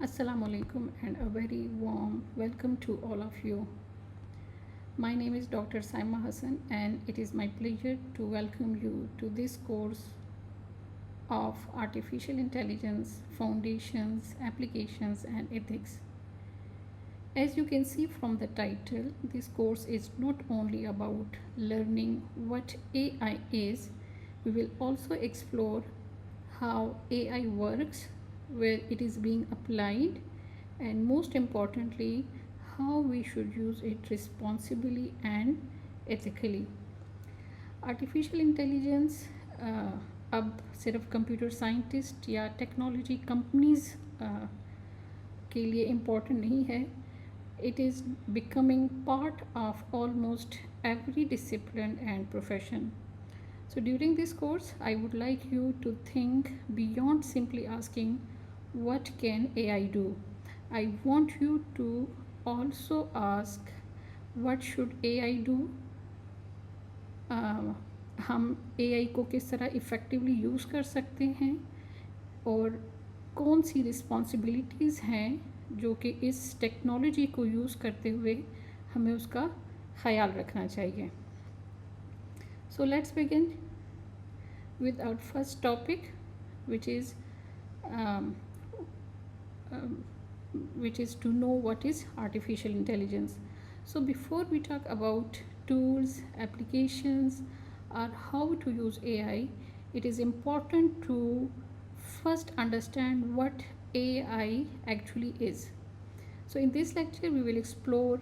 Assalamu alaikum and a very warm welcome to all of you. My name is Dr. Saima Hassan and it is my pleasure to welcome you to this course of Artificial Intelligence Foundations, Applications and Ethics. As you can see from the title, this course is not only about learning what AI is, we will also explore how AI works, where it is being applied, and most importantly, how we should use it responsibly and ethically. Artificial intelligence अब सिर्फ computer scientist या technology companies के लिए important नहीं है. It is becoming part of almost every discipline and profession. So during this course, I would like you to think beyond simply asking, what can AI do? I want you to also ask, what should AI do? हम AI को किस तरह effectively use कर सकते हैं और कौन सी responsibilities हैं जो कि इस टेक्नोलॉजी को यूज़ करते हुए हमें उसका ख्याल रखना चाहिए. So let's begin with our first topic, which is um, to know what is artificial intelligence. So before we talk about tools, applications, or how to use AI, it is important to first understand what AI actually is. So in this lecture, we will explore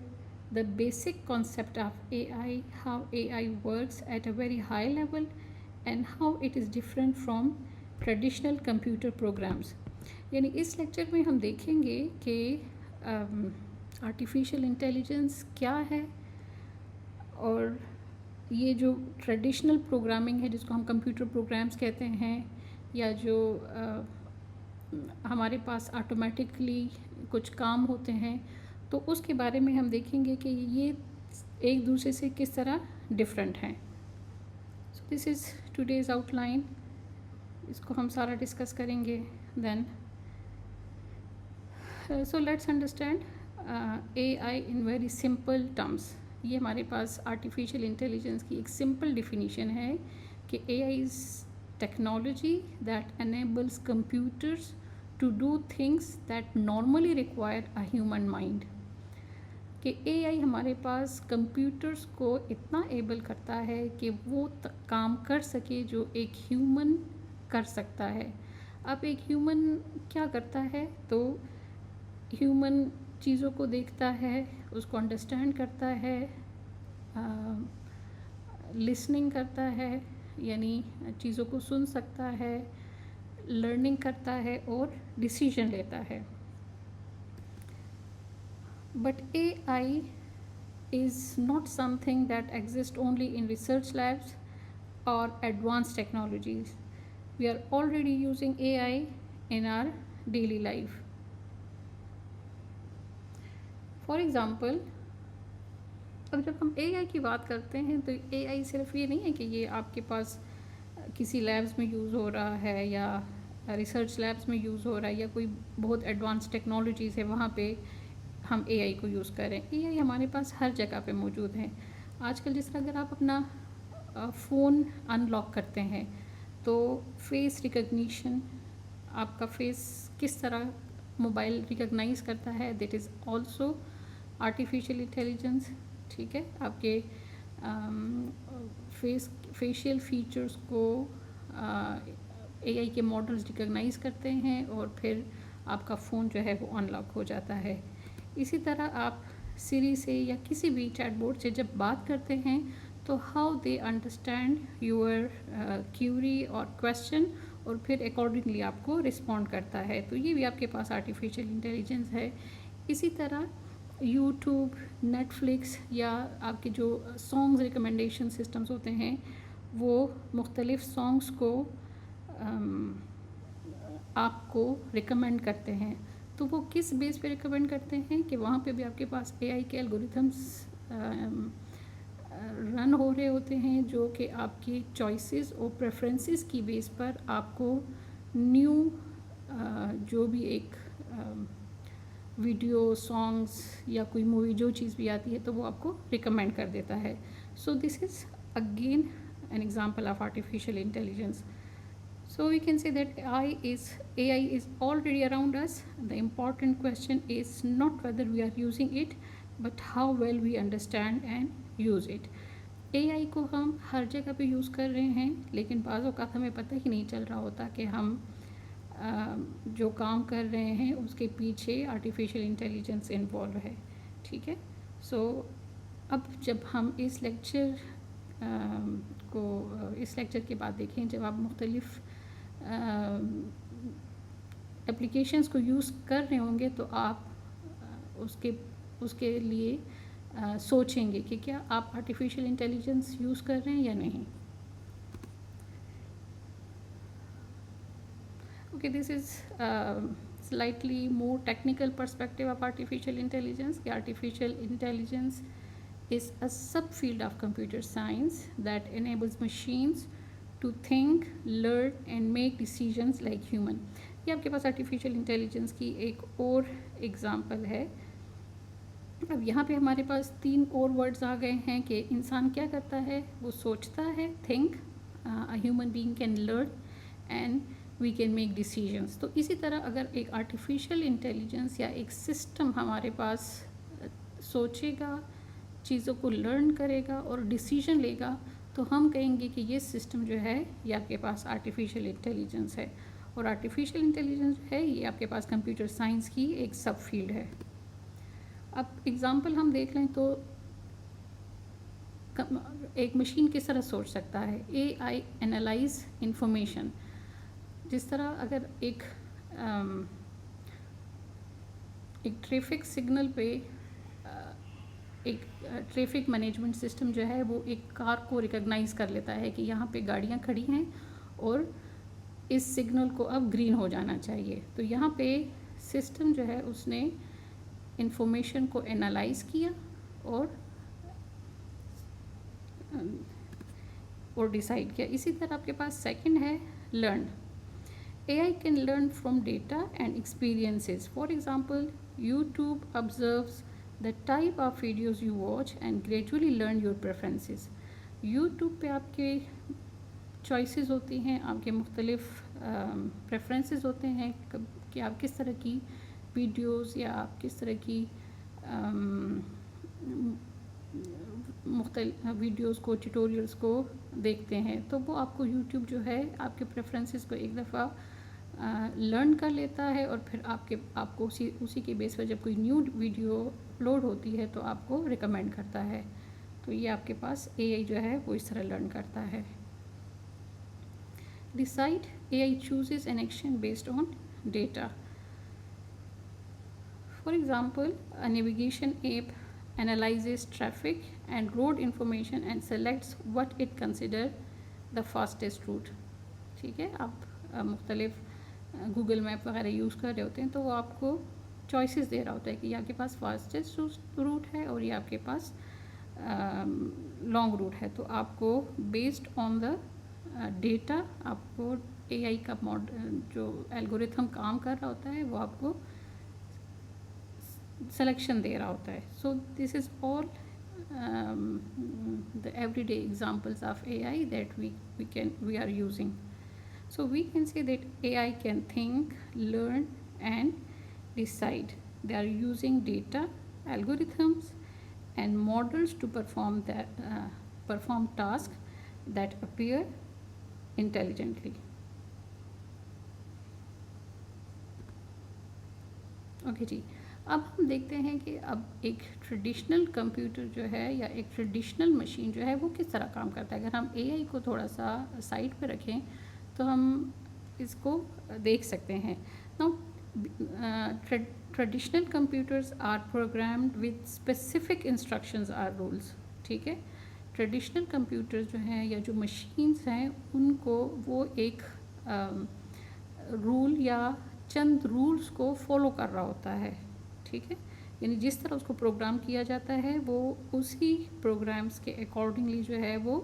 the basic concept of AI, how AI works at a very high level, and how it is different from traditional computer programs. यानी इस lecture में हम देखेंगे कि artificial intelligence क्या है और ये जो ट्रेडिशनल प्रोग्रामिंग है जिसको हम कंप्यूटर प्रोग्राम्स कहते हैं या जो हमारे पास ऑटोमेटिकली कुछ काम होते हैं, तो उसके बारे में हम देखेंगे कि ये एक दूसरे से किस तरह डिफरेंट हैं. So this is today's outline. इसको हम सारा डिस्कस करेंगे. Then so let's understand AI in very simple terms. ये हमारे पास आर्टिफिशियल इंटेलिजेंस की एक सिंपल डिफिनीशन है कि AI is technology that enables computers to do things that normally require a human mind. कि AI हमारे पास कंप्यूटर्स को इतना एबल करता है कि वो काम कर सके जो एक ह्यूमन कर सकता है. अब एक ह्यूमन क्या करता है, तो ह्यूमन चीज़ों को देखता है, उसको अंडरस्टैंड करता है, लिसनिंग करता है, यानी चीज़ों को सुन सकता है, लर्निंग करता है और डिसीजन लेता है. But AI is not something that exists only in research labs or advanced technologies. We are already using AI in our daily life. For example, अब जब हम AI की बात करते हैं तो AI सिर्फ ये नहीं है कि ये आपके पास किसी लैब्स में यूज़ हो रहा है या रिसर्च लैब्स में यूज़ हो रहा है या कोई बहुत एडवांस टेक्नोलॉजीज़ है वहाँ पे हम AI को यूज़ करें. AI हमारे पास हर जगह पे मौजूद है. आजकल जिस तरह अगर आप अपना फ़ोन अनलॉक करते हैं तो फेस रिकग्निशन, आपका फेस किस तरह मोबाइल रिकग्नाइज़ करता है, that is also artificial intelligence. ठीक है, आपके फेशियल फीचर्स को AI के मॉडल्स रिकग्नाइज़ करते हैं और फिर आपका फ़ोन जो है वो अनलॉक हो जाता है. इसी तरह आप सिरी से या किसी भी चैटबॉट से जब बात करते हैं तो how they understand your query और क्वेश्चन और फिर अकॉर्डिंगली आपको रिस्पॉन्ड करता है. तो ये भी आपके पास आर्टिफिशियल इंटेलिजेंस है. इसी तरह यूट्यूब, नेटफ्लिक्स या आपके जो सॉन्ग्स रिकमेंडेशन सिस्टम्स होते हैं वो मुख्तलिफ़ सॉन्ग्स को आपको रिकमेंड करते हैं. तो वो किस बेस पे रिकमेंड करते हैं कि वहाँ पे भी आपके पास AI के एल्गोरिथम्स रन हो रहे होते हैं जो कि आपकी चॉइसेस और प्रेफरेंसेस की बेस पर आपको न्यू जो भी एक वीडियो, सॉन्ग्स या कोई मूवी, जो चीज़ भी आती है तो वो आपको रिकमेंड कर देता है. So this is again an example of artificial intelligence. So we can say that AI is already around us. The important question is not whether we are using it, but how well we understand and use it. AI को हम हर जगह पे use कर रहे हैं, लेकिन बाज़ औक़ात हमें पता ही नहीं चल रहा होता कि हम जो काम कर रहे हैं उसके पीछे आर्टिफिशियल इंटेलिजेंस इन्वॉल्व है. ठीक है. सो अब जब हम इस लेक्चर के बाद देखें, जब आप मुख्तलिफ़ एप्लीकेशंस को यूज़ कर रहे होंगे तो आप उसके लिए सोचेंगे कि क्या आप आर्टिफिशियल इंटेलिजेंस यूज़ कर रहे हैं या नहीं. Okay, this is slightly more technical perspective of artificial intelligence. Artificial intelligence is a subfield of computer science that enables machines to think, learn and make decisions like human. ये आपके पास artificial intelligence की एक और example है. अब यहाँ पे हमारे पास 3 और वर्ड्स आ गए हैं कि इंसान क्या करता है, वो सोचता है, think, a human being can learn and we can make decisions. तो इसी तरह अगर एक artificial intelligence या एक सिस्टम हमारे पास सोचेगा, चीज़ों को लर्न करेगा और डिसीजन लेगा, तो हम कहेंगे कि ये सिस्टम जो है ये आपके पास आर्टिफिशियल इंटेलिजेंस है. और आर्टिफिशियल इंटेलिजेंस जो है ये आपके पास कंप्यूटर साइंस की एक सब फील्ड है. अब एग्ज़ाम्पल हम देख लें तो एक मशीन किस तरह सोच सकता है. AI analyse information. जिस तरह अगर एक ट्रैफिक सिग्नल पे एक ट्रैफिक मैनेजमेंट सिस्टम जो है वो एक कार को रिकॉग्नाइज़ कर लेता है कि यहाँ पे गाड़ियाँ खड़ी हैं और इस सिग्नल को अब ग्रीन हो जाना चाहिए. तो यहाँ पे सिस्टम जो है उसने इंफॉर्मेशन को एनालाइज किया और डिसाइड किया. इसी तरह आपके पास सेकंड है learn. AI can learn from data and experiences. For example, YouTube observes the type of videos you watch and gradually learn your preferences. YouTube पे आपके choices होती हैं, आपके मुख्तलिफ preferences होते हैं कि आप किस तरह की वीडियोस या आप किस तरह की मुख्तलिफ वीडियोस को, ट्यूटोरियल्स को देखते हैं. तो वो आपको YouTube जो है आपके प्रेफरेंसेस को एक दफ़ा लर्न कर लेता है और फिर आपको उसी के बेस पर जब कोई न्यू वीडियो अपलोड होती है तो आपको रिकमेंड करता है. तो ये आपके पास AI जो है वो इस तरह लर्न करता है. Decide. AI chooses an action based on data. For example, a navigation app analyzes traffic and road information and selects what it consider the fastest route. ठीक है. आप मुख्तलिफ गूगल मैप वगैरह यूज़ कर रहे होते हैं तो वो आपको चॉइसेस दे रहा होता है कि ये आपके पास फास्टेस्ट रूट है और ये आपके पास लॉन्ग रूट है. तो आपको बेस्ड ऑन द डेटा आपको AI का मॉडल जो एल्गोरिथम काम कर रहा होता है वो आपको सिलेक्शन दे रहा होता है. So this is all the everyday examples of AI that we are using. So we can say that AI can think, learn and decide. They are using data, algorithms and models to perform tasks that appear intelligently. Okay जी. अब हम देखते हैं कि अब एक traditional computer जो है या एक ट्रेडिशनल मशीन जो है वो किस तरह काम करता है. अगर हम AI को थोड़ा सा साइड पे रखें तो हम इसको देख सकते हैं. Now traditional computers are programmed with specific instructions or rules. ठीक है. ट्रेडिशनल कंप्यूटर्स जो हैं या जो मशीन्स हैं उनको वो एक रूल या चंद रूल्स को फॉलो कर रहा होता है. ठीक है. यानी जिस तरह उसको प्रोग्राम किया जाता है वो उसी प्रोग्राम्स के अकॉर्डिंगली जो है वो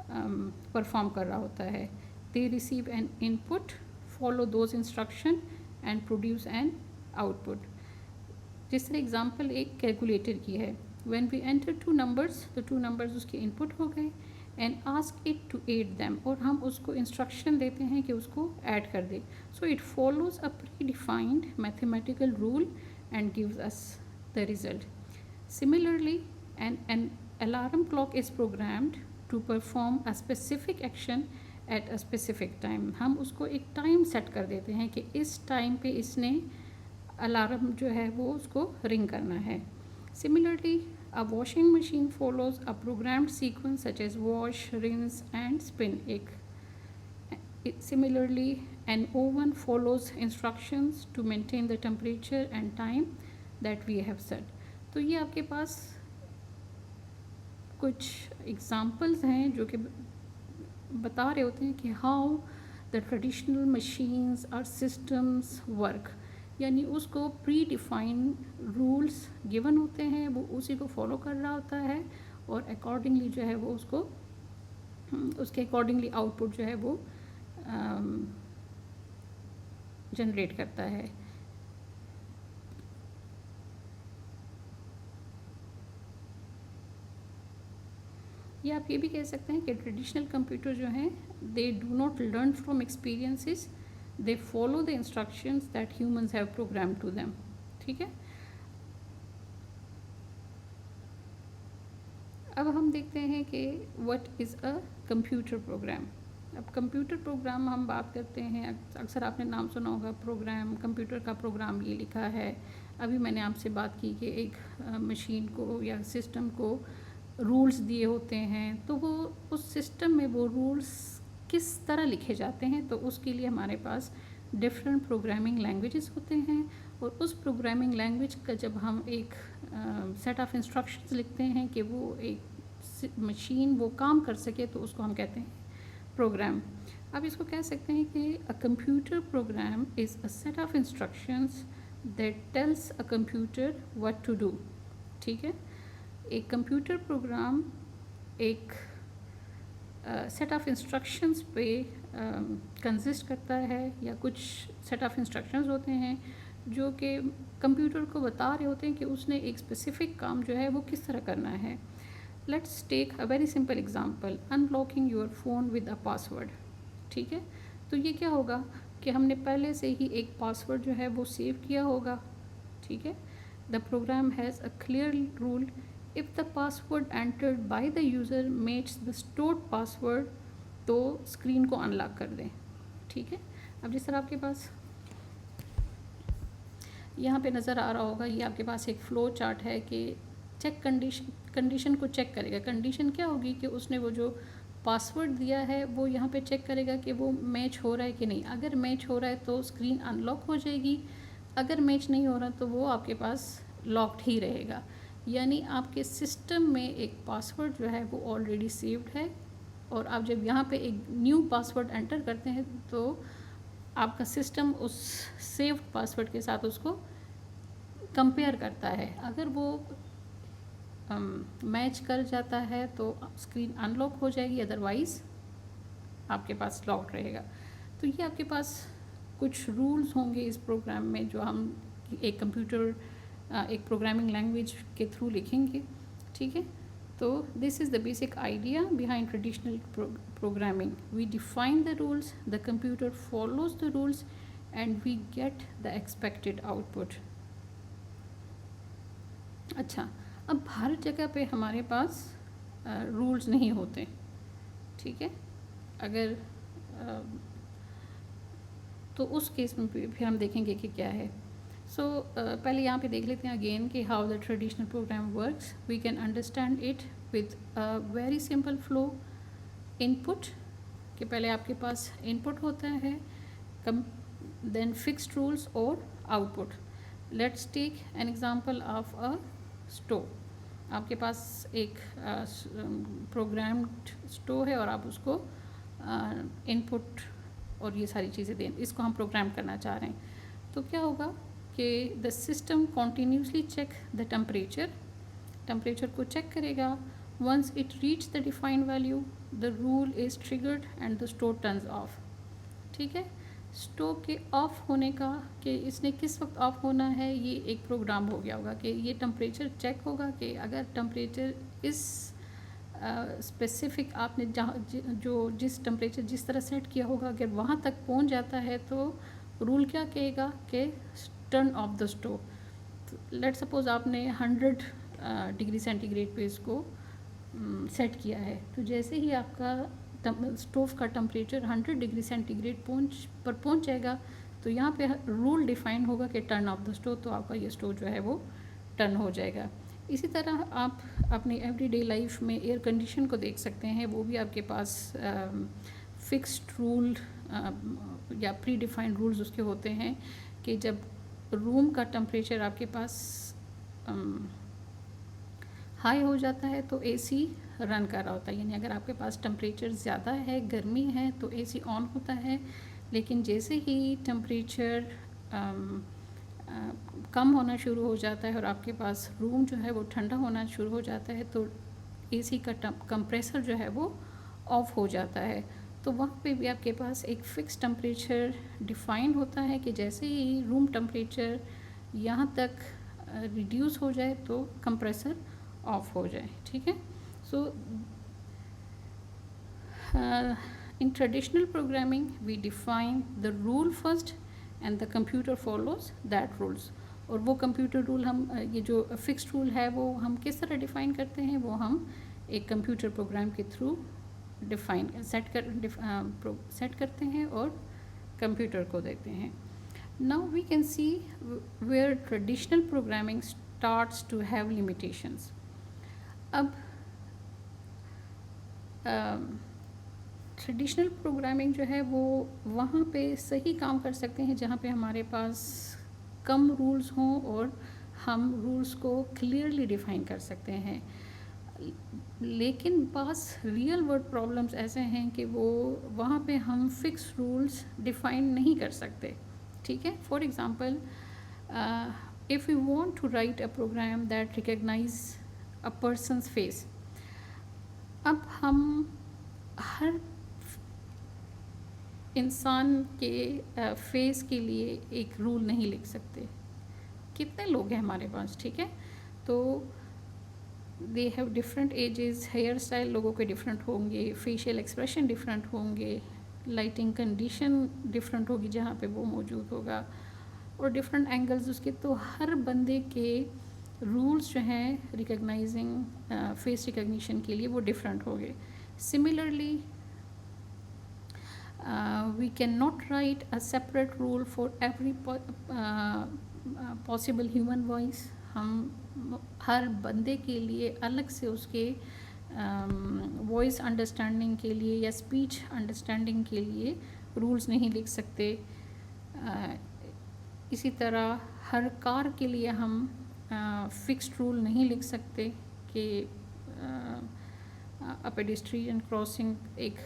परफॉर्म कर रहा होता है. They receive an input, follow those instruction and produce an output. जिस तरह एग्जांपल एक कैलकुलेटर की है, when we enter two numbers, तो टू नंबर्स उसके इनपुट हो गए and ask it to add them, और हम उसको इंस्ट्रक्शन देते हैं कि उसको ऐड कर दे. So it follows a predefined mathematical rule and gives us the result. Similarly, an alarm clock is programmed to perform a specific action at a specific time. हम उसको एक टाइम सेट कर देते हैं कि इस टाइम पे इसने अलार्म जो है वो उसको रिंग करना है. Similarly, a washing machine follows a programmed sequence such as wash, rinse and spin. Similarly, an oven follows instructions to maintain the temperature and time that we have set. तो ये आपके पास कुछ एग्जाम्पल्स हैं जो कि बता रहे होते हैं कि हाउ द ट्रेडिशनल मशीन्स और सिस्टम्स वर्क, यानी उसको प्री डिफाइन रूल्स गिवन होते हैं, वो उसी को फॉलो कर रहा होता है और अकॉर्डिंगली जो है वो उसको उसके अकॉर्डिंगली आउटपुट जो है वो जनरेट करता है. या आप ये भी कह सकते हैं कि ट्रेडिशनल कंप्यूटर जो हैं they do not learn from experiences, they follow the instructions that humans have program to them. ठीक है, अब हम देखते हैं कि what is a computer program. अब कंप्यूटर प्रोग्राम हम बात करते हैं, अक्सर आपने नाम सुना होगा प्रोग्राम, कंप्यूटर का प्रोग्राम ये लिखा है. अभी मैंने आपसे बात की कि एक मशीन को या सिस्टम को रूल्स दिए होते हैं, तो वो उस सिस्टम में वो रूल्स किस तरह लिखे जाते हैं, तो उसके लिए हमारे पास डिफरेंट प्रोग्रामिंग लैंग्वेजेस होते हैं. और उस प्रोग्रामिंग लैंग्वेज का जब हम एक सेट ऑफ इंस्ट्रक्शंस लिखते हैं कि वो एक मशीन वो काम कर सके, तो उसको हम कहते हैं प्रोग्राम. अब इसको कह सकते हैं कि a computer program is a set of instructions that tells a computer what to do. ठीक है, एक कंप्यूटर प्रोग्राम एक सेट ऑफ इंस्ट्रक्शंस पे कंसिस्ट करता है, या कुछ सेट ऑफ इंस्ट्रक्शंस होते हैं जो कि कंप्यूटर को बता रहे होते हैं कि उसने एक स्पेसिफिक काम जो है वो किस तरह करना है. Let's take a very simple example, unlocking your phone with a password. ठीक है, तो ये क्या होगा कि हमने पहले से ही एक पासवर्ड जो है वो सेव किया होगा. ठीक है, the program has a clear rule, if the password entered by the user matches the stored password, तो स्क्रीन को अनलॉक कर दें. ठीक है, अब जिस तरह आपके पास यहाँ पे नज़र आ रहा होगा, ये आपके पास एक फ़्लो चार्ट है कि चेक कंडीशन को चेक करेगा. कंडीशन क्या होगी कि उसने वो जो पासवर्ड दिया है वो यहाँ पे चेक करेगा कि वो मैच हो रहा है कि नहीं. अगर मैच हो रहा है तो स्क्रीन अनलॉक हो जाएगी, अगर मैच नहीं हो रहा तो वो आपके पास लॉक्ड ही रहेगा. यानी आपके सिस्टम में एक पासवर्ड जो है वो ऑलरेडी सेव्ड है, और आप जब यहाँ पे एक न्यू पासवर्ड एंटर करते हैं तो आपका सिस्टम उस सेव्ड पासवर्ड के साथ उसको कंपेयर करता है. अगर वो मैच कर जाता है तो स्क्रीन अनलॉक हो जाएगी, अदरवाइज़ आपके पास लॉक्ड रहेगा. तो ये आपके पास कुछ रूल्स होंगे इस प्रोग्राम में जो हम एक कंप्यूटर एक प्रोग्रामिंग लैंग्वेज के थ्रू लिखेंगे. ठीक है, तो this is the basic idea behind traditional programming. We define the rules, the computer follows the rules and we get the expected output. अच्छा, अब हर जगह पे हमारे पास रूल्स नहीं होते. ठीक है, अगर तो उस केस में फिर हम देखेंगे कि क्या है. सो पहले यहाँ पे देख लेते हैं अगेन कि how the traditional program works. We can understand it with a very simple flow. Input कि पहले आपके पास इनपुट होता है, देन फिक्स्ड रूल्स और output. Let's take an example of a stove. आपके पास एक प्रोग्राम्ड स्टोव है और आप उसको इनपुट और ये सारी चीज़ें दें, इसको हम प्रोग्राम करना चाह रहे हैं. तो क्या होगा कि the system continuously check the temperature को चेक करेगा. Once it reach the defined value the rule is triggered and the stove turns off. ठीक है, स्टोव के ऑफ़ होने का, कि इसने किस वक्त ऑफ़ होना है, ये एक प्रोग्राम हो गया होगा कि ये टेम्परेचर चेक होगा कि अगर टेम्परेचर इस स्पेसिफ़िक आपने जहाँ जो जिस टेम्परेचर जिस तरह सेट किया होगा अगर वहाँ तक पहुँच जाता है तो रूल क्या कहेगा कि turn off the stove. Late suppose आपने 100 डिग्री सेंटीग्रेड पे इसको सेट किया है, तो जैसे ही आपका स्टोव का टेम्परेचर 100 डिग्री सेंटीग्रेड पहुँच जाएगा तो यहाँ पे रूल डिफाइन होगा कि टर्न ऑफ द स्टोव, तो आपका ये स्टोव जो है वो टर्न हो जाएगा। इसी तरह आप अपनी एवरीडे लाइफ में एयर कंडीशन को देख सकते हैं, वो भी आपके पास फिक्स्ड रूल या प्री डिफाइंड रूल्स उसके होते हैं कि जब रूम का टेम्परेचर आपके पास हाई हो जाता है तो एसी रन कर रहा होता है, यानी अगर आपके पास टेम्परेचर ज़्यादा है, गर्मी है, तो एसी ऑन होता है। लेकिन जैसे ही टेम्परेचर कम होना शुरू हो जाता है और आपके पास रूम जो है वो ठंडा होना शुरू हो जाता है तो एसी का कंप्रेसर जो है वो ऑफ हो जाता है। तो वहाँ पे भी आपके पास एक फ़िक्स टेम्परेचर डिफ़ाइन होता है कि जैसे ही रूम टेम्परेचर यहाँ तक रिड्यूस हो जाए तो कंप्रेसर ऑफ हो जाए, ठीक है। सो in traditional programming we define the rule first and the computer follows that rules। और वो कंप्यूटर रूल हम ये जो फिक्स्ड रूल है वो हम किस तरह डिफ़ाइन करते हैं, वो हम एक कंप्यूटर प्रोग्राम के थ्रू सेट करते हैं और कंप्यूटर को देते हैं। Now we can see where traditional programming starts to have limitations. अब ट्रेडिशनल प्रोग्रामिंग जो है वो वहाँ पे सही काम कर सकते हैं जहाँ पे हमारे पास कम रूल्स हों और हम रूल्स को क्लियरली डिफ़ाइन कर सकते हैं। लेकिन पास रियल वर्ल्ड प्रॉब्लम्स ऐसे हैं कि वो वहाँ पे हम फिक्स रूल्स डिफ़ाइन नहीं कर सकते, ठीक है। For example if you want to write a program that recognize a person's face, अब हम हर इंसान के फेस के लिए एक रूल नहीं लिख सकते। कितने लोग हैं हमारे पास, ठीक है, तो they have different ages, hair style लोगों के डिफरेंट होंगे, फेशियल एक्सप्रेशन डिफरेंट होंगे, लाइटिंग कंडीशन डिफरेंट होगी जहाँ पे वो मौजूद होगा, और डिफरेंट एंगल्स उसके। तो हर बंदे के रूल्स जो हैं रिकग्नाइजिंग फेस रिकग्निशन के लिए वो डिफरेंट होंगे। Similarly we cannot write a separate rule for every possible human voice। हम हर बंदे के लिए अलग से उसके वॉइस अंडरस्टैंडिंग के लिए या स्पीच अंडरस्टैंडिंग के लिए रूल्स नहीं लिख सकते। इसी तरह हर कार के लिए हम फिक्स्ड रूल नहीं लिख सकते कि अ पेडेस्ट्रियन क्रॉसिंग एक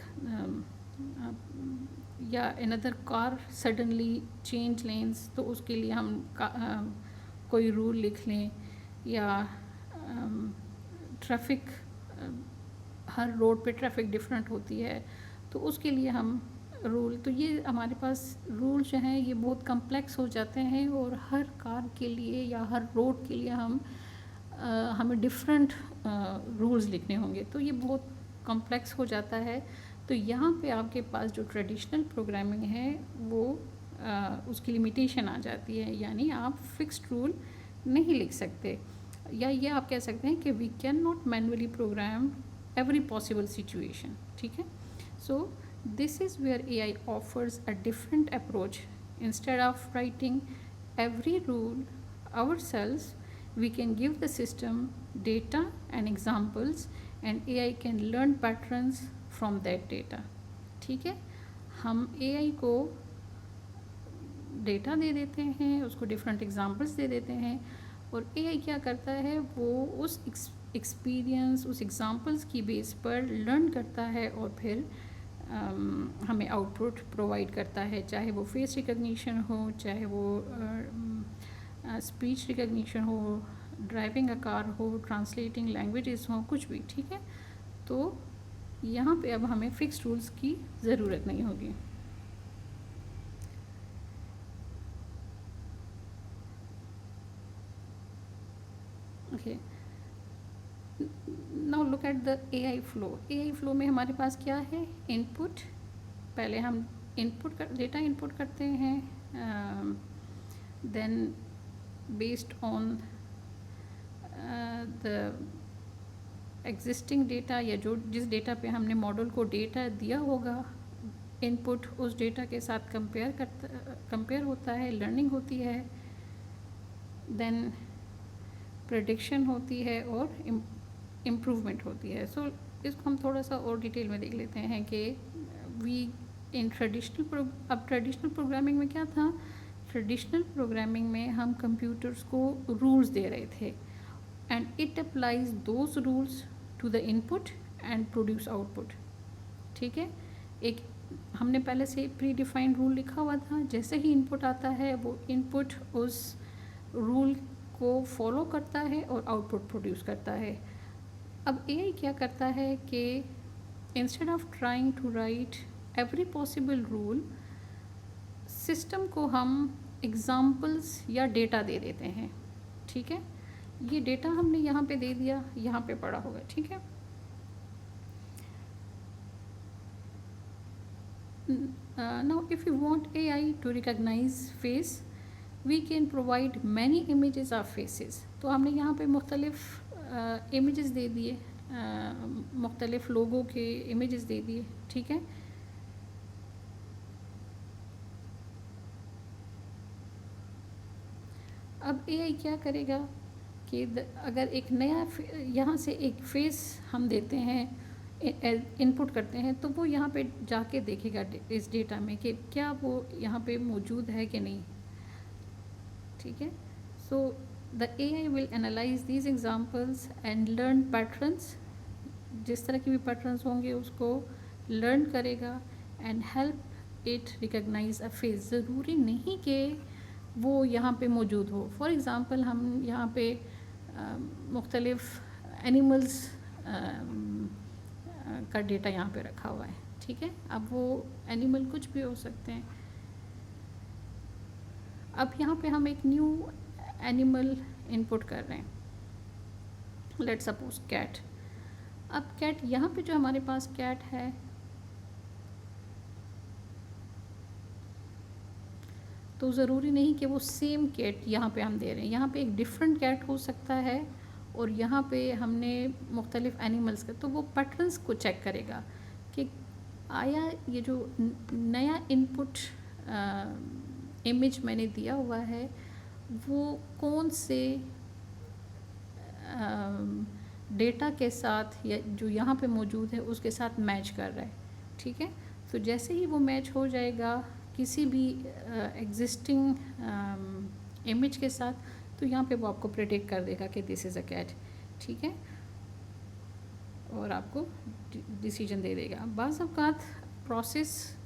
या another car suddenly change lens तो उसके लिए हम कोई रूल लिख लें, या ट्रैफिक हर रोड पे ट्रैफिक डिफरेंट होती है तो उसके लिए हम रूल। तो ये हमारे पास रूल जो हैं ये बहुत कम्प्लेक्स हो जाते हैं और हर कार के लिए या हर रोड के लिए हमें डिफरेंट रूल्स लिखने होंगे, तो ये बहुत कॉम्प्लेक्स हो जाता है। तो यहाँ पे आपके पास जो ट्रेडिशनल प्रोग्रामिंग है वो उसकी लिमिटेशन आ जाती है, यानी आप फिक्स्ड रूल नहीं लिख सकते, या ये आप कह सकते हैं कि we can not manually program every possible situation, ठीक है। So this is where AI offers a different approach. Instead of writing every rule ourselves, we can give the system data and examples and AI can learn patterns from that data, ठीक है। हम AI को data दे देते हैं, उसको different examples दे देते हैं, और AI क्या करता है वो उस एक्सपीरियंस उस एग्जांपल्स की बेस पर लर्न करता है और फिर हमें आउटपुट प्रोवाइड करता है, चाहे वो फेस रिकग्निशन हो, चाहे वो स्पीच रिकग्निशन हो, ड्राइविंग अ कार हो, ट्रांसलेटिंग लैंग्वेजेस हो, कुछ भी, ठीक है। तो यहाँ पे अब हमें फ़िक्स्ड रूल्स की ज़रूरत नहीं होगी। Okay, now look at the AI flow. AI flow में हमारे पास क्या है, इनपुट, पहले हम डेटा इनपुट करते हैं, then based on the existing data, या जो जिस डेटा पे हमने मॉडल को डेटा दिया होगा, इनपुट उस डेटा के साथ कंपेयर होता है, लर्निंग होती है, देन प्रेडिक्शन होती है और इम्प्रूवमेंट होती है। सो इसको हम थोड़ा सा और डिटेल में देख लेते हैं कि वी इन अब ट्रेडिशनल प्रोग्रामिंग में क्या था, ट्रेडिशनल प्रोग्रामिंग में हम कंप्यूटर्स को रूल्स दे रहे थे, and it applies those rules to the input and produce output. ठीक है, एक हमने पहले से प्री डिफाइंड रूल लिखा हुआ था, जैसे ही इनपुट आता है वो इनपुट उस रूल को फॉलो करता है और आउटपुट प्रोड्यूस करता है। अब एआई क्या करता है कि instead of trying to write every possible rule, system को हम एग्जाम्पल्स या डेटा दे देते हैं। ठीक है, ये डेटा हमने यहाँ पे दे दिया, यहाँ पे पड़ा होगा। ठीक है, now if you want AI to recognize face, we can provide many images of faces। तो हमने यहाँ पे मुख्तलिफ इमेजेस दे दिए, मुख्तलिफ लोगों के इमेजेस दे दिए। ठीक है, अब AI क्या करेगा कि अगर एक नया यहाँ से एक फेस हम देते हैं, इनपुट करते हैं, तो वो यहाँ पे जाके देखेगा इस डेटा में कि क्या वो यहाँ पे मौजूद है कि नहीं। ठीक है, so the AI will analyse these examples and learn patterns, जिस तरह के भी पैटर्न्स होंगे उसको लर्न करेगा and help it recognise a face. ज़रूरी नहीं कि वो यहाँ पे मौजूद हो। फॉर एग्ज़ाम्पल हम यहाँ पे मुख्तलिफ एनिमल्स का डेटा यहाँ पे रखा हुआ है। ठीक है, अब वो एनिमल कुछ भी हो सकते हैं। अब यहाँ पे हम एक न्यू एनिमल इनपुट कर रहे हैं, लेट सपोज कैट। अब कैट, यहाँ पे जो हमारे पास कैट है, तो ज़रूरी नहीं कि वो सेम कैट यहाँ पे हम दे रहे हैं। यहाँ पे एक डिफरेंट कैट हो सकता है और यहाँ पे हमने मुख्तलिफ एनिमल्स का, तो वो पैटर्न्स को चेक करेगा कि आया ये जो नया इनपुट इमेज मैंने दिया हुआ है वो कौन से डेटा के साथ या जो यहाँ पे मौजूद है उसके साथ मैच कर रहा है। ठीक है, तो जैसे ही वो मैच हो जाएगा किसी भी एग्जिस्टिंग इमेज के साथ, तो यहाँ पे वो आपको प्रेडिक्ट कर देगा कि दिस इज़ अ कैट। ठीक है, और आपको डिसीजन दे देगा। बाज़ अवक़ात प्रोसेस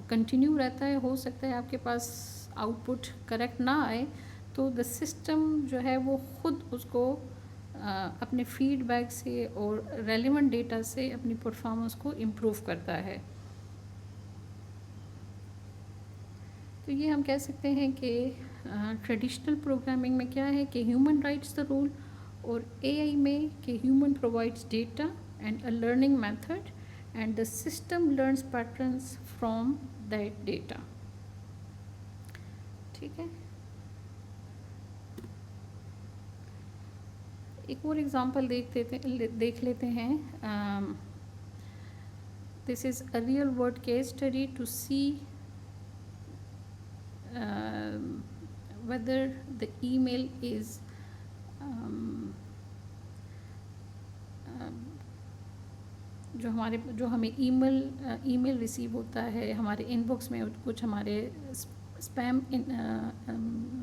कंटिन्यू रहता है, हो सकता है आपके पास आउटपुट करेक्ट ना आए, तो द सिस्टम जो है वो ख़ुद उसको अपने फीडबैक से और रेलेवेंट डेटा से अपनी परफॉर्मेंस को इम्प्रूव करता है। तो ये हम कह सकते हैं कि ट्रेडिशनल प्रोग्रामिंग में क्या है कि ह्यूमन राइट्स द रूल, और एआई में कि human provides data and a learning method and the system learns patterns from that data. ठीक है, एक और एग्जांपल देख लेते हैं। This is a real world case study to see whether the email is जो हमें ईमेल रिसीव होता है हमारे इनबॉक्स में, कुछ हमारे स्पैम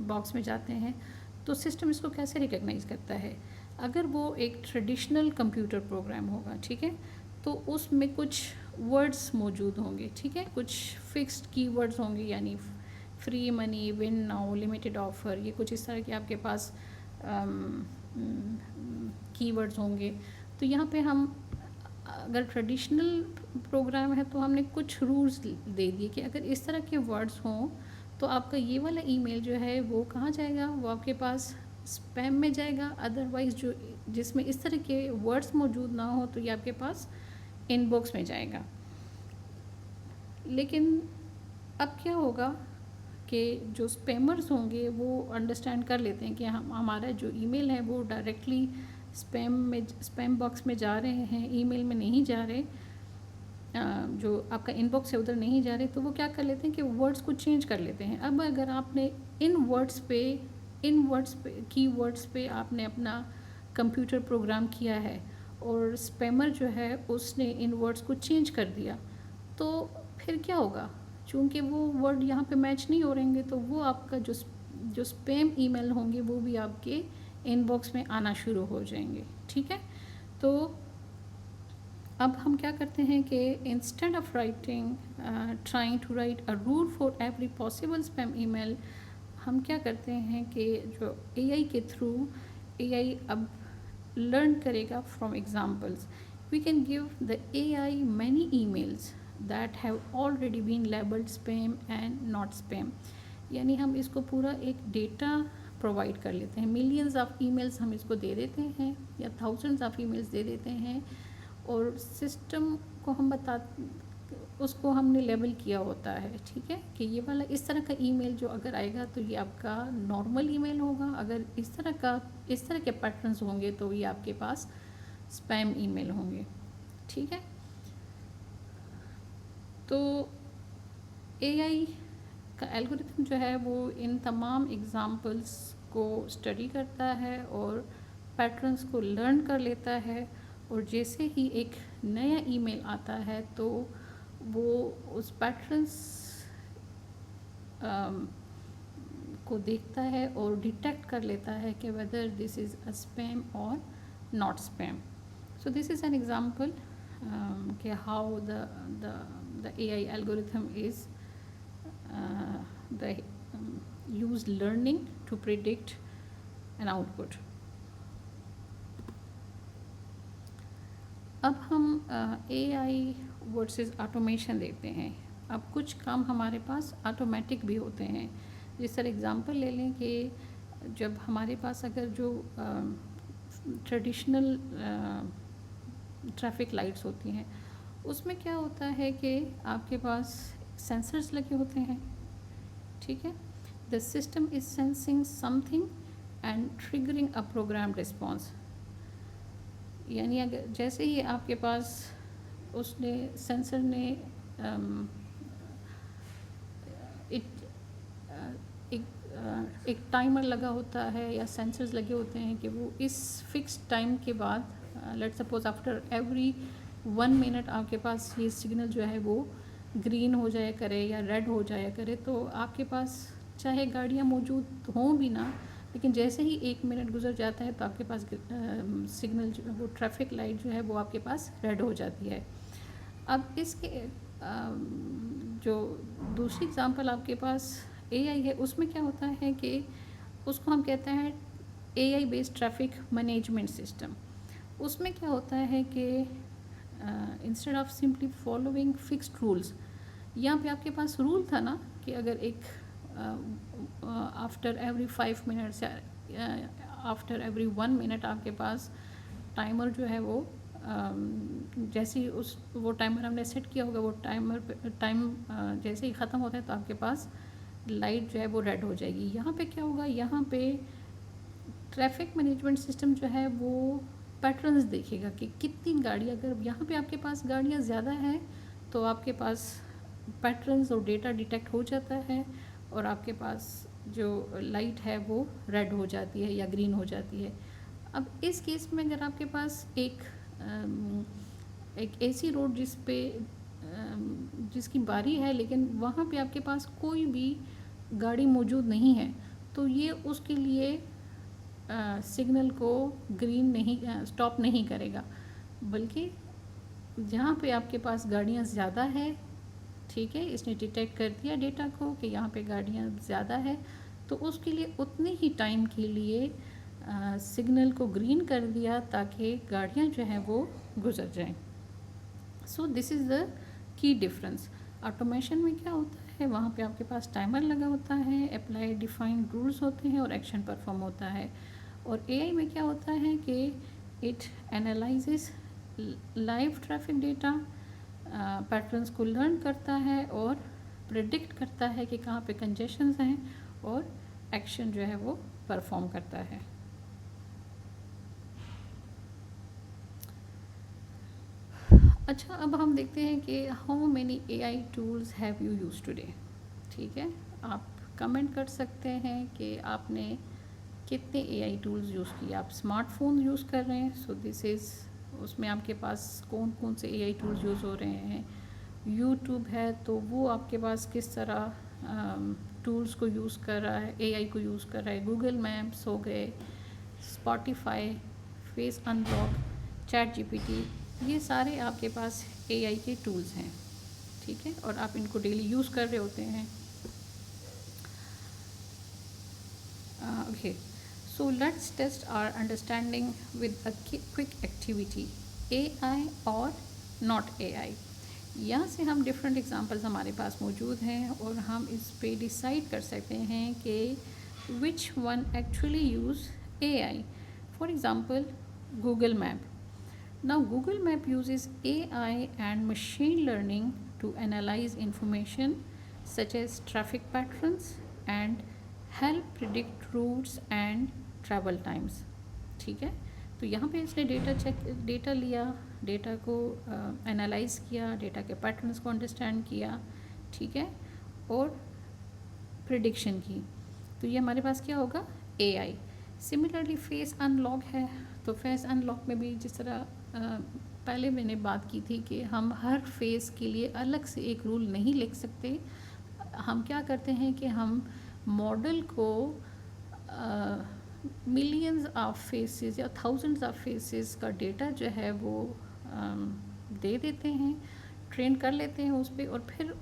बॉक्स में जाते हैं, तो सिस्टम इसको कैसे रिकग्नाइज़ करता है। अगर वो एक ट्रेडिशनल कंप्यूटर प्रोग्राम होगा, ठीक है, तो उसमें कुछ वर्ड्स मौजूद होंगे। ठीक है, कुछ फिक्स्ड कीवर्ड्स होंगे, यानी free money, win now, limited offer, ये कुछ इस तरह के आपके पास कीवर्ड्स होंगे। तो यहाँ पे हम अगर ट्रेडिशनल प्रोग्राम है तो हमने कुछ रूल्स दे दिए कि अगर इस तरह के वर्ड्स हों तो आपका ये वाला ईमेल जो है वो कहाँ जाएगा, वो आपके पास स्पैम में जाएगा, अदरवाइज़ जो जिसमें इस तरह के वर्ड्स मौजूद ना हो तो ये आपके पास इनबॉक्स में जाएगा। लेकिन अब क्या होगा कि जो स्पैमर्स होंगे वो अंडरस्टैंड कर लेते हैं कि हमारा जो ईमेल है वो डायरेक्टली स्पैम बॉक्स में जा रहे हैं, ईमेल में नहीं जा रहे, जो आपका इनबॉक्स है उधर नहीं जा रहे, तो वो क्या कर लेते हैं कि वर्ड्स को चेंज कर लेते हैं। अब अगर आपने इन वर्ड्स पे कीवर्ड्स पे आपने अपना कंप्यूटर प्रोग्राम किया है और स्पैमर जो है उसने इन वर्ड्स को चेंज कर दिया, तो फिर क्या होगा? चूँकि वो वर्ड यहाँ पे मैच नहीं हो रहेंगे तो वो आपका जो स्पैम ईमेल होंगे वो भी आपके इनबॉक्स में आना शुरू हो जाएंगे। ठीक है, तो अब हम क्या करते हैं कि instead of writing trying to write a rule for every possible spam email, हम क्या करते हैं कि जो एआई के थ्रू एआई अब लर्न करेगा from examples. We can give the AI many emails that have already been labelled spam and not spam. यानी हम इसको पूरा एक डेटा प्रोवाइड कर लेते हैं, मिलियंस ऑफ ईमेल्स हम इसको दे देते हैं या थाउजेंड्स ऑफ ईमेल्स दे देते हैं, और सिस्टम को हम उसको हमने लेबल किया होता है। ठीक है, कि ये वाला इस तरह का ईमेल जो अगर आएगा तो ये आपका नॉर्मल ईमेल होगा, अगर इस तरह के पैटर्न्स होंगे तो ये आपके पास स्पैम ईमेल होंगे। ठीक है, तो एआई का एल्गोरिथम जो है वो इन तमाम एग्जाम्पल्स को स्टडी करता है और पैटर्न्स को लर्न कर लेता है, और जैसे ही एक नया ईमेल आता है तो वो उस पैटर्न्स को देखता है और डिटेक्ट कर लेता है कि whether this is a spam और not spam. So this is an example कि how the AI algorithm is use learning to predict an output. अब हम AI वर्सेस ऑटोमेशन देखते हैं। अब कुछ काम हमारे पास ऑटोमेटिक भी होते हैं। जिस तरह एग्जांपल ले लें कि जब हमारे पास अगर जो ट्रेडिशनल ट्रैफिक लाइट्स होती हैं उसमें क्या होता है कि आपके पास सेंसर्स लगे होते हैं। ठीक है, the system is sensing something and triggering a program response. यानी अगर जैसे ही आपके पास उसने सेंसर ने एक टाइमर लगा होता है या सेंसर्स लगे होते हैं कि वो इस फिक्स टाइम के बाद let's suppose after every 1 minute आपके पास ये सिग्नल जो है वो ग्रीन हो जाया करे या रेड हो जाया करे, तो आपके पास चाहे गाड़ियाँ मौजूद हों भी ना, लेकिन जैसे ही 1 मिनट गुजर जाता है तो आपके पास सिग्नल जो वो ट्रैफिक लाइट जो है वो आपके पास रेड हो जाती है। अब इसके जो दूसरी एग्जांपल आपके पास एआई है उसमें क्या होता है कि उसको हम कहते हैं AI based traffic management system. उसमें क्या होता है कि instead of simply following fixed rules, यहाँ पे आपके पास रूल था ना कि अगर एक आफ्टर एवरी 5 मिनट्स या आफ्टर एवरी 1 मिनट आपके पास टाइमर जो है वो जैसे ही वो टाइमर हमने सेट किया होगा, वो टाइम जैसे ही ख़त्म होता है तो आपके पास लाइट जो है वो रेड हो जाएगी। यहाँ पे क्या होगा, यहाँ पे ट्रैफिक मैनेजमेंट सिस्टम जो है वो पैटर्न्स देखेगा कि कितनी गाड़ियाँ, अगर यहाँ पे आपके पास गाड़ियाँ ज़्यादा हैं तो आपके पास पैटर्न्स और डेटा डिटेक्ट हो जाता है और आपके पास जो लाइट है वो रेड हो जाती है या ग्रीन हो जाती है। अब इस केस में अगर आपके पास एक ऐसी रोड जिसकी बारी है लेकिन वहाँ पे आपके पास कोई भी गाड़ी मौजूद नहीं है, तो ये उसके लिए सिग्नल को ग्रीन नहीं स्टॉप नहीं करेगा, बल्कि जहाँ पे आपके पास गाड़ियाँ ज़्यादा है, ठीक है, इसने डिटेक्ट कर दिया डेटा को कि यहाँ पे गाड़ियाँ ज़्यादा है, तो उसके लिए उतने ही टाइम के लिए सिग्नल को ग्रीन कर दिया ताकि गाड़ियाँ जो हैं वो गुजर जाएं। सो this is the key difference. Automation में क्या होता है वहाँ पे आपके पास टाइमर लगा होता है, अप्लाई डिफाइंड रूल्स होते हैं और एक्शन परफॉर्म होता है। और एआई में क्या होता है कि it analyses live traffic data, patterns को लर्न करता है और प्रिडिक्ट करता है कि कहाँ पे कंजेशंस हैं और एक्शन जो है वो परफॉर्म करता है। अच्छा, अब हम देखते हैं कि how many AI tools have you use today. ठीक है, आप कमेंट कर सकते हैं कि आपने कितने एआई टूल्स यूज़ किए। आप स्मार्टफोन यूज़ कर रहे हैं, सो दिस इज़ उसमें आपके पास कौन कौन से एआई टूल्स यूज़ हो रहे हैं। यूट्यूब है तो वो आपके पास किस तरह टूल्स को यूज़ कर रहा है, एआई को यूज़ कर रहा है। गूगल मैप्स हो गए, Spotify, face unlock, chat GPT, ये सारे आपके पास एआई के टूल्स हैं। ठीक है, और आप इनको डेली यूज़ कर रहे होते हैं। Okay, so let's test our understanding with a quick activity, AI or not AI। यहाँ से हम डिफरेंट एग्जांपल्स हमारे पास मौजूद हैं और हम इस पे डिसाइड कर सकते हैं कि which one actually use AI। For example Google map. Now Google Map uses AI and machine learning to analyze information such as traffic patterns and help predict routes and travel times। ठीक है, तो यहाँ पे इसने data लिया, data को analyse किया, data के पैटर्न्स को अंडरस्टैंड किया। ठीक है, और प्रिडिक्शन की। तो ये हमारे पास क्या होगा, AI। सिमिलरली फेस अनलॉक है, तो फेस अनलॉक में भी जिस तरह पहले मैंने बात की थी कि हम हर फेस के लिए अलग से एक रूल नहीं लिख सकते। हम क्या करते हैं कि हम मॉडल को मिलियंस ऑफ फेसेस या थाउजेंड्स ऑफ फेसेस का डेटा जो है वो दे देते हैं, ट्रेन कर लेते हैं उस पर, और फिर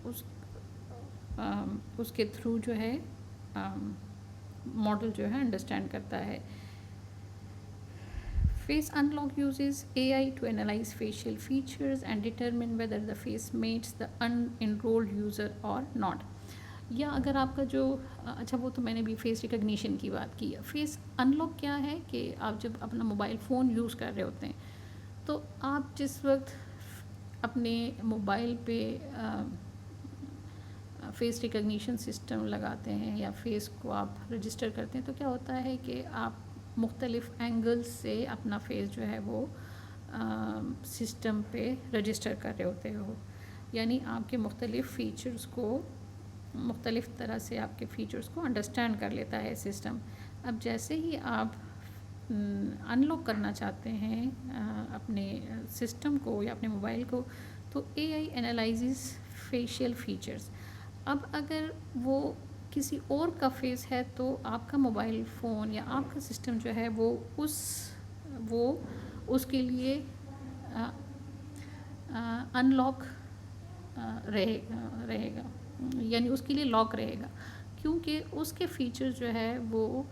उसके थ्रू जो है मॉडल जो है अंडरस्टैंड करता है। Face unlock uses AI to analyze facial features and determine whether the face meets the unenrolled user or not। या अगर आपका जो अच्छा, वो तो मैंने भी फेस रिकग्निशन की बात की है। फेस अनलॉक क्या है कि आप जब अपना मोबाइल फ़ोन यूज़ कर रहे होते हैं तो आप जिस वक्त अपने मोबाइल पे फेस रिकग्निशन सिस्टम लगाते हैं या फेस को आप रजिस्टर करते हैं, तो क्या होता है कि आप मुख्तलिफ़ एंगल्स से अपना फेस जो है वो सिस्टम पे रजिस्टर कर रहे होते हो। यानी आपके मुख्तलिफ़ फ़ीचर्स को, मुख्तलिफ़ तरह से आपके फ़ीचर्स को अंडरस्टैंड कर लेता है सिस्टम। अब जैसे ही आप अनलॉक करना चाहते हैं अपने सिस्टम को या अपने मोबाइल को, तो AI एनालाइजेस फेशियल फ़ीचर्स। अब अगर वो किसी और का फेस है तो आपका मोबाइल फ़ोन या आपका सिस्टम जो है वो उसके लिए अनलॉक रहेगा, यानी उसके लिए लॉक रहेगा, क्योंकि उसके फ़ीचर जो है वो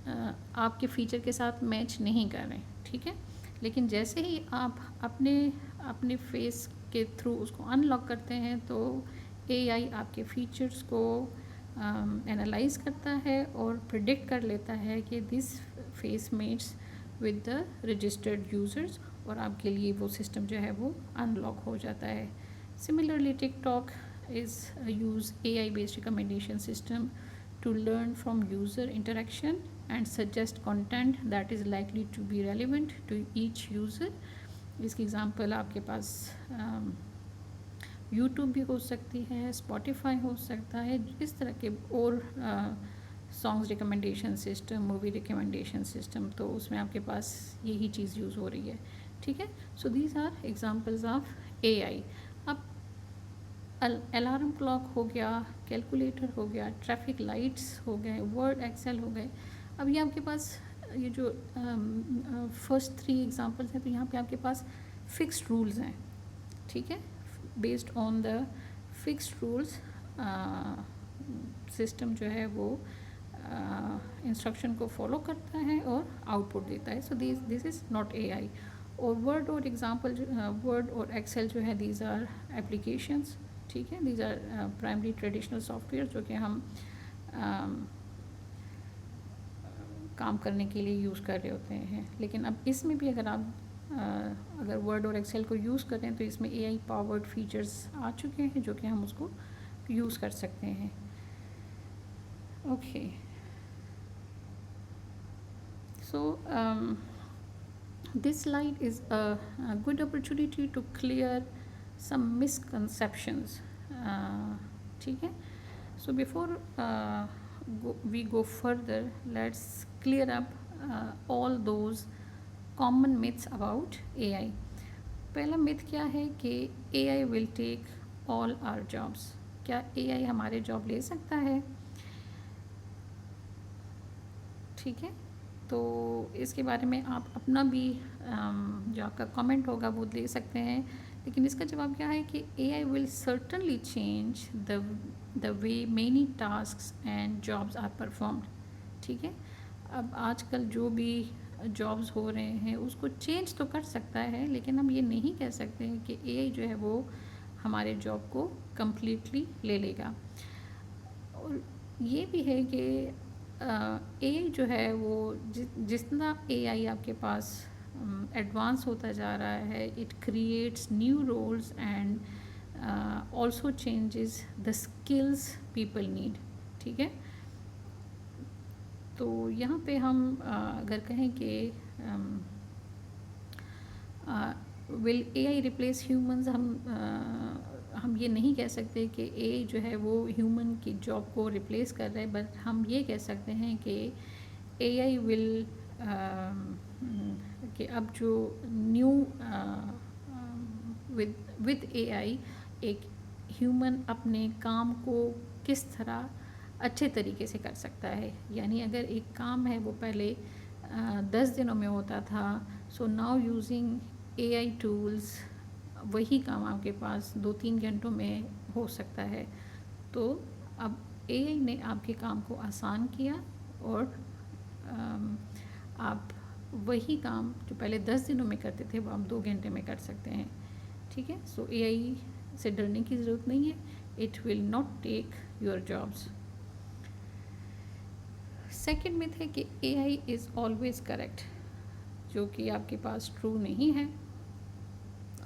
आपके फ़ीचर के साथ मैच नहीं कर रहे। ठीक है, लेकिन जैसे ही आप अपने फेस के थ्रू उसको अनलॉक करते हैं तो AI आपके फ़ीचर्स को एनालाइज करता है और प्रिडिक्ट कर लेता है कि this face matches with the registered users, और आपके लिए वो सिस्टम जो है वो अनलॉक हो जाता है। Similarly TikTok is use AI based recommendation system to learn from user interaction and suggest content that is likely to be relevant to each user। इसकी एग्ज़ाम्पल आपके पास यूट्यूब भी हो सकती है, स्पॉटिफाई हो सकता है, इस तरह के और songs recommendation system, movie recommendation system, तो उसमें आपके पास यही चीज़ यूज़ हो रही है। ठीक है, so these are examples of AI। अब अलार्म क्लॉक हो गया, कैलकुलेटर हो गया, ट्रैफिक लाइट्स हो गए, वर्ड एक्सेल हो गए। अब ये आपके पास ये जो फर्स्ट 3 एग्जांपल्स हैं, तो यहाँ पे आपके पास फिक्स्ड रूल्स हैं। ठीक है, based on the fixed rules system जो है वो इंस्ट्रक्शन को फॉलो करता है और आउटपुट देता है। So this is not AI। और वर्ड और एक्सेल जो है, दीज आर एप्लीकेशंस। ठीक है, these are primary traditional software जो कि हम काम करने के लिए यूज़ कर रहे होते हैं। लेकिन अब इसमें भी अगर आप अगर वर्ड और एक्सेल को यूज़ करें तो इसमें AI पावर्ड फीचर्स आ चुके हैं जो कि हम उसको यूज़ कर सकते हैं। Okay, so this slide is a good opportunity to clear some misconceptions. ठीक है, so before we go further, let's clear up all those common myths about AI. पहला मिथ क्या है कि AI will take all our jobs. क्या AI हमारे job ले सकता है? ठीक है, तो इसके बारे में आप अपना भी जो आपका कमेंट होगा वो दे सकते हैं। लेकिन इसका जवाब क्या है कि AI will certainly change the way many tasks and jobs are performed. ठीक है, अब आजकल जो भी जॉब्स हो रहे हैं उसको चेंज तो कर सकता है, लेकिन हम ये नहीं कह सकते हैं कि AI जो है वो हमारे जॉब को कम्प्लीटली ले लेगा। और ये भी है कि AI जो है वो जितना AI आपके पास एडवांस होता जा रहा है, it creates new roles and also changes the skills people need. ठीक है, तो यहाँ पे हम अगर कहें कि विल AI रिप्लेस ह्यूमंस, हम ये नहीं कह सकते कि AI जो है वो ह्यूमन की जॉब को रिप्लेस कर रहा है, बट हम ये कह सकते हैं कि AI विल कि अब जो न्यू विद AI एक ह्यूमन अपने काम को किस तरह अच्छे तरीके से कर सकता है। यानी अगर एक काम है वो पहले 10 दिनों में होता था, so now using AI tools वही काम आपके पास 2-3 घंटों में हो सकता है। तो अब AI ने आपके काम को आसान किया और आप वही काम जो पहले 10 दिनों में करते थे वो आप 2 घंटे में कर सकते हैं। ठीक है, सो AI से डरने की ज़रूरत नहीं है, it will not take your jobs. Second myth है कि AI इज़ ऑलवेज करेक्ट, जो कि आपके पास ट्रू नहीं है।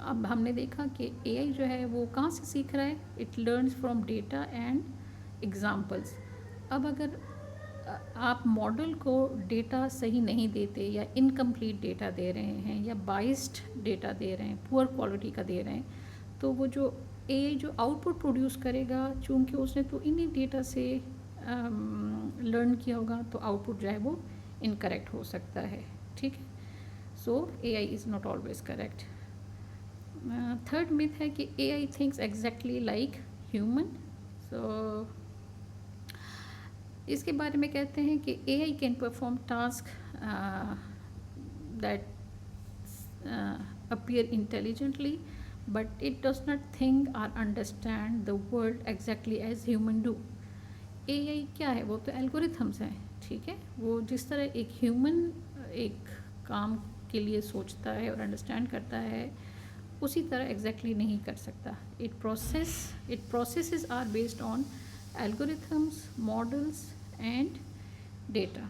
अब हमने देखा कि AI जो है वो कहाँ से सीख रहा है, it learns from data and examples. अब अगर आप मॉडल को डेटा सही नहीं देते या इनकम्प्लीट डेटा दे रहे हैं या बाइस्ड डेटा दे रहे हैं, पुअर क्वालिटी का दे रहे हैं, तो वो जो AI जो आउटपुट प्रोड्यूस करेगा, चूँकि उसने तो इन्हीं डेटा से लर्न किया होगा, तो आउटपुट जो है वो इनकरेक्ट हो सकता है। ठीक है, so AI is not always correct. Third myth है कि AI thinks exactly like human. So इसके बारे में कहते हैं कि AI can perform task that appear intelligently, but it does not think or understand the world exactly as human do. AI क्या है, वो तो एल्गोरिथम्स हैं। ठीक है, वो जिस तरह एक ह्यूमन एक काम के लिए सोचता है और अंडरस्टैंड करता है, उसी तरह एग्जैक्टली नहीं कर सकता। It processes are based on algorithms, models and data.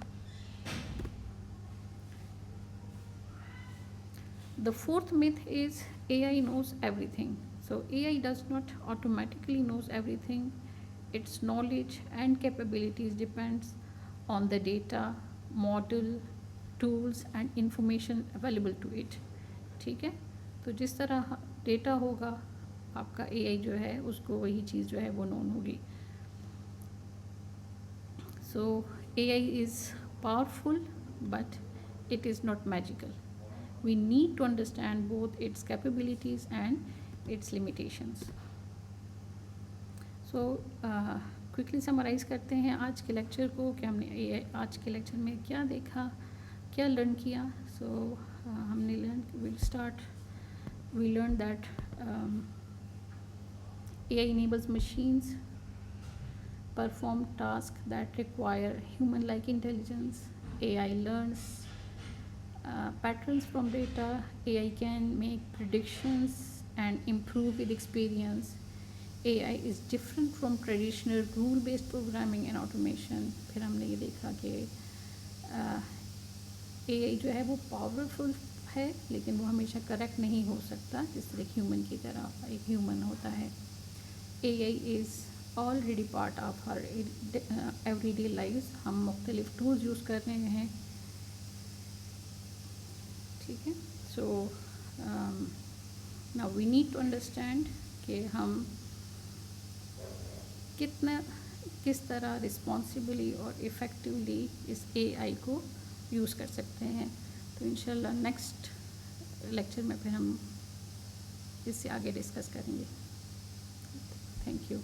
The fourth myth is AI knows everything. So AI does not automatically knows everything. Its knowledge and capabilities depends on the data, model, tools and information available to it. ठीक है, तो जिस तरह data होगा आपका AI जो है उसको वही चीज़ जो है वो नोन होगी। So AI is powerful but it is not magical. We need to understand both its capabilities and its limitations. So quickly summarize करते हैं आज के लेक्चर को कि हमने आज के लेक्चर में क्या देखा, क्या लर्न किया। So हमने we learned that AI enables machines perform tasks that require human-like intelligence. AI learns patterns from data. AI can make predictions and improve with experience. AI is different from traditional rule based programming and automation. फिर हमने ये देखा कि AI जो है वो powerful है लेकिन वो हमेशा करेक्ट नहीं हो सकता जिस तरह ह्यूमन की तरह एक ह्यूमन होता है. AI is already part of हर एवरीडे लाइफ. हम मुख्तलिफ टूल्स यूज़ कर रहे हैं. ठीक है. So now we need to understand कि हम किस तरह रिस्पॉन्सिबली और इफ़ेक्टिवली इस AI को यूज़ कर सकते हैं. तो इंशाल्लाह नेक्स्ट लेक्चर में फिर हम इससे आगे डिस्कस करेंगे. Thank you.